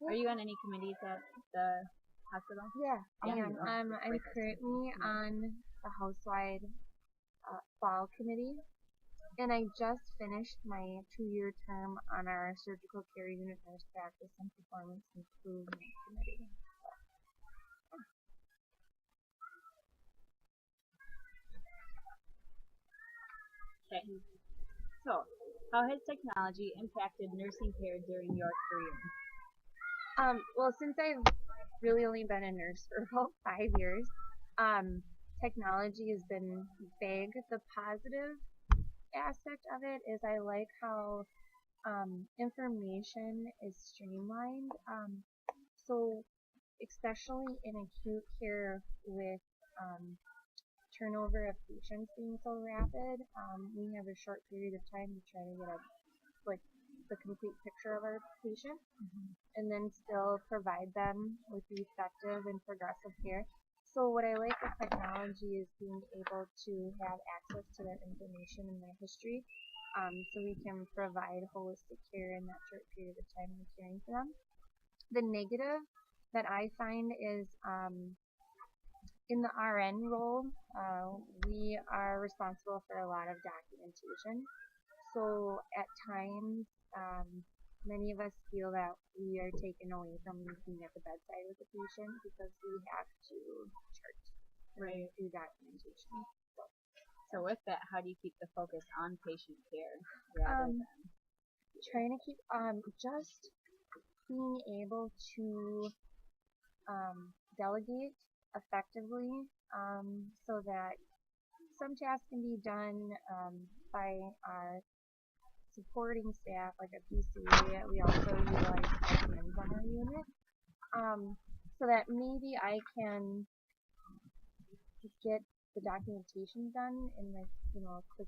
Are you on any committees at the hospital? Yeah, I Yeah. am. That's I'm great. currently on the housewide fall committee, and I just finished my 2-year term on our surgical care unit nurse practice and performance improvement committee. Okay. So, how has technology impacted nursing care during your career? Well, since I've really only been a nurse for about 5 years, technology has been big. The positive aspect of it is I like how information is streamlined. So especially in acute care with um, turnover of patients being so rapid, we have a short period of time to try to get a like the complete picture of our patient, and then still provide them with the effective and progressive care. So what I like with technology is being able to have access to that information and their history, so we can provide holistic care in that short period of time we're caring for them. The negative that I find is in the RN role, we are responsible for a lot of documentation. So at times, many of us feel that we are taken away from being at the bedside with the patient because we have to chart Right. through documentation. So, with that, how do you keep the focus on patient care rather Um, than? Trying to keep just being able to delegate effectively, so that some tasks can be done by our supporting staff, like a PCA. We also utilize admins on our unit, so that maybe I can get the documentation done in like a quick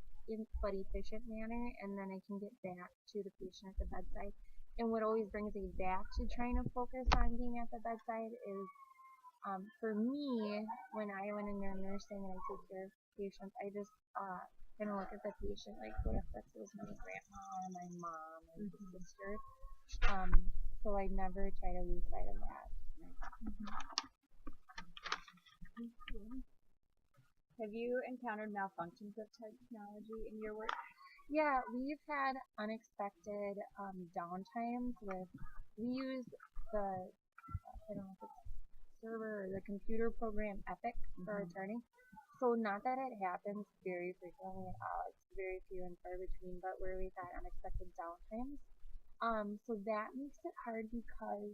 but efficient manner, and then I can get back to the patient at the bedside. And what always brings me back to trying to focus on being at the bedside is, for me, when I went in there nursing and I take care of patients, I just kind of look at the patient like, what if this was my grandma or my mom or my sister? So I never try to lose sight of that. Have you encountered malfunctions of technology in your work? Yeah, we've had unexpected downtimes we use the, I don't know if it's server or the computer program Epic for our charting. So not that it happens very frequently at all, it's very few and far between, but where we've had unexpected downtimes. So that makes it hard because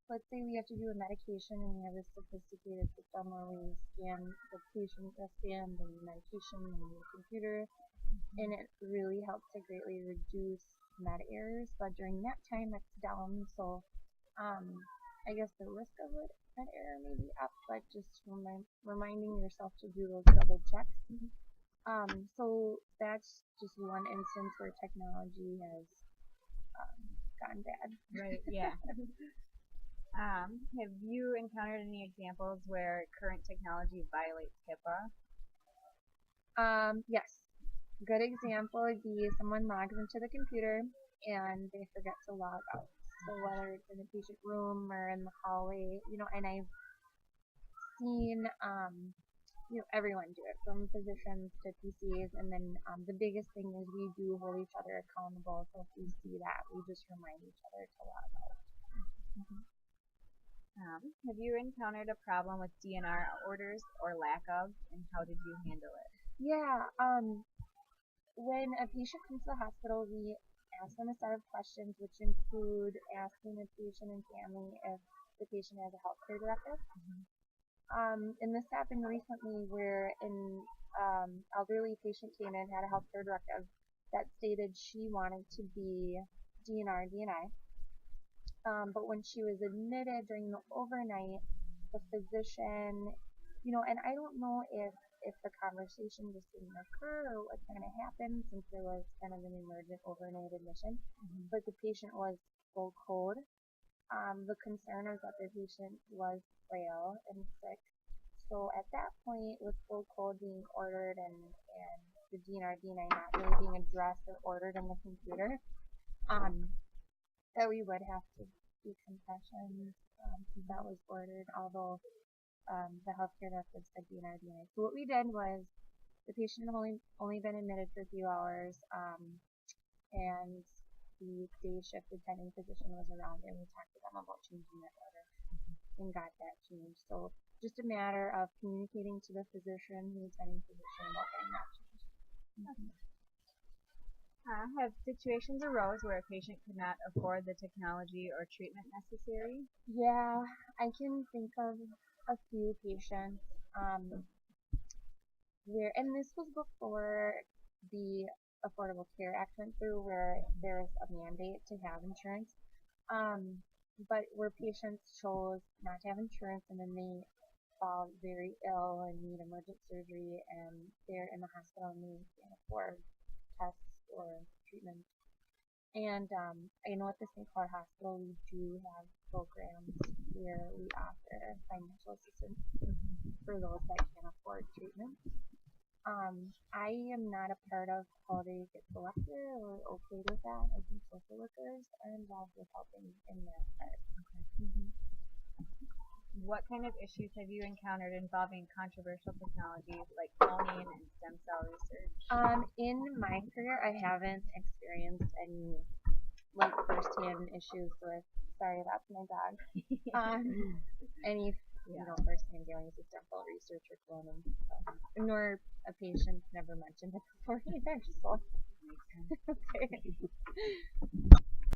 let's say we have to do a medication and we have a sophisticated system where we scan the patient, scan the medication in the computer, and it really helps to greatly reduce med errors. But during that time, it's down, so I guess the risk of it, med error may be up, but just reminding yourself to do those double checks. So that's just one instance where technology has gone bad. Right. Yeah. Have you encountered any examples where current technology violates HIPAA? Yes. Good example would be someone logs into the computer and they forget to log out. So whether it's in the patient room or in the hallway, and I've seen everyone do it, from physicians to PCs, and then the biggest thing is we do hold each other accountable. So if we see that, we just remind each other to log out. Have you encountered a problem with DNR orders or lack of, and how did you handle it? Yeah, when a patient comes to the hospital, we ask them a set of questions, which include asking the patient and family if the patient has a healthcare directive. And this happened recently where an elderly patient came in, had a healthcare directive that stated she wanted to be DNR DNI. But when she was admitted during the overnight, the physician, and I don't know if the conversation just didn't occur or what kind of happened, since there was kind of an emergent overnight admission, but the patient was full code. The concern was that the patient was frail and sick. So at that point, with full code being ordered and the DNR DNI not really being addressed or ordered in the computer, that we would have to decompressions, since that was ordered, although the healthcare records said DNR, DNR. So what we did was the patient had only been admitted for a few hours, and the day shift attending physician was around, and we talked to them about changing that order and got that changed. So just a matter of communicating to the physician, the attending physician, about getting that changed. Have situations arose where a patient could not afford the technology or treatment necessary? Yeah, I can think of a few patients where, and this was before the Affordable Care Act went through, where there's a mandate to have insurance, but where patients chose not to have insurance, and then they fall very ill and need emergent surgery, and they're in the hospital and they can't afford tests or treatment. And I know at the St. Cloud Hospital we do have programs where we offer financial assistance for those that can't afford treatment. I am not a part of how they get selected or okayed with that. I think social workers are involved with helping in that part. What kind of issues have you encountered involving controversial technologies like cloning and stem cell research? In my career, I haven't experienced any like first-hand issues with. Sorry, that's my dog. Any first-hand dealings with stem cell research or cloning, nor a patient never mentioned it before either. So okay.